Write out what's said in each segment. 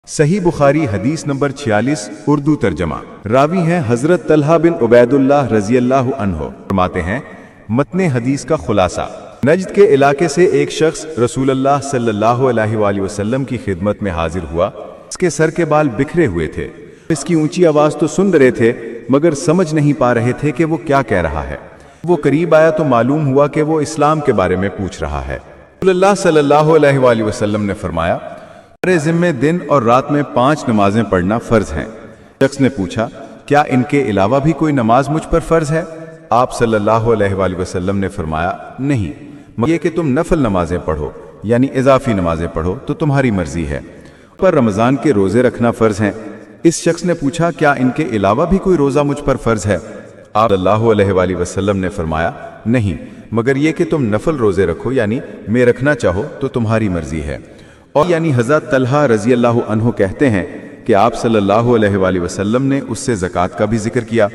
صحیح بخاری حدیث نمبر 46 اردو ترجمہ۔ راوی ہیں حضرت طلحہ بن عبید اللہ رضی اللہ عنہ، فرماتے ہیں متن حدیث کا خلاصہ۔ نجد کے علاقے سے ایک شخص رسول اللہ صلی اللہ علیہ وآلہ وسلم کی خدمت میں حاضر ہوا۔ اس کے سر کے بال بکھرے ہوئے تھے۔ اس کی اونچی آواز تو سن رہے تھے مگر سمجھ نہیں پا رہے تھے کہ وہ کیا کہہ رہا ہے۔ وہ قریب آیا تو معلوم ہوا کہ وہ اسلام کے بارے میں پوچھ رہا ہے۔ رسول اللہ صلی اللہ علیہ وآلہ وسلم نے فرمایا، میرے ذمے دن اور رات میں 5 نمازیں پڑھنا فرض ہیں۔ شخص نے پوچھا، کیا ان کے علاوہ بھی کوئی نماز مجھ پر فرض ہے؟ آپ صلی اللہ علیہ وآلہ وسلم نے فرمایا، نہیں، مگر یہ کہ تم نفل نمازیں پڑھو، یعنی اضافی نمازیں پڑھو تو تمہاری مرضی ہے۔ پر رمضان کے روزے رکھنا فرض ہیں۔ اس شخص نے پوچھا، کیا ان کے علاوہ بھی کوئی روزہ مجھ پر فرض ہے؟ آپ صلی اللہ علیہ وآلہ وسلم نے فرمایا، نہیں، مگر یہ کہ تم نفل روزے رکھو، یعنی میں رکھنا چاہو تو تمہاری مرضی ہے۔ اور یعنی حضرت طلحہ رضی اللہ عنہ کہتے ہیں کہ آپ صلی اللہ علیہ وآلہ وسلم نے اس سے زکوٰۃ کا بھی ذکر کیا۔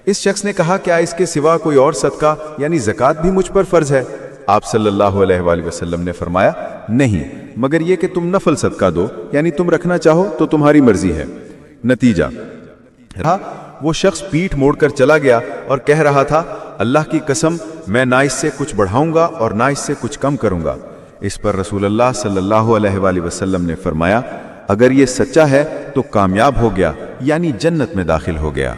اس شخص نے کہا، کیا اس کے سوا کوئی اور صدقہ یعنی زکوٰۃ بھی مجھ پر فرض ہے؟ آپ صلی اللہ علیہ وآلہ وسلم نے فرمایا، نہیں، مگر یہ کہ تم نفل صدقہ دو، یعنی تم رکھنا چاہو تو تمہاری مرضی ہے۔ نتیجہ وہ شخص پیٹھ موڑ کر چلا گیا اور کہہ رہا تھا، اللہ کی قسم، میں نہ اس سے کچھ بڑھاؤں گا اور نہ اس سے کچھ کم کروں گا۔ اس پر رسول اللہ صلی اللہ علیہ وآلہ وسلم نے فرمایا، اگر یہ سچا ہے تو کامیاب ہو گیا، یعنی جنت میں داخل ہو گیا۔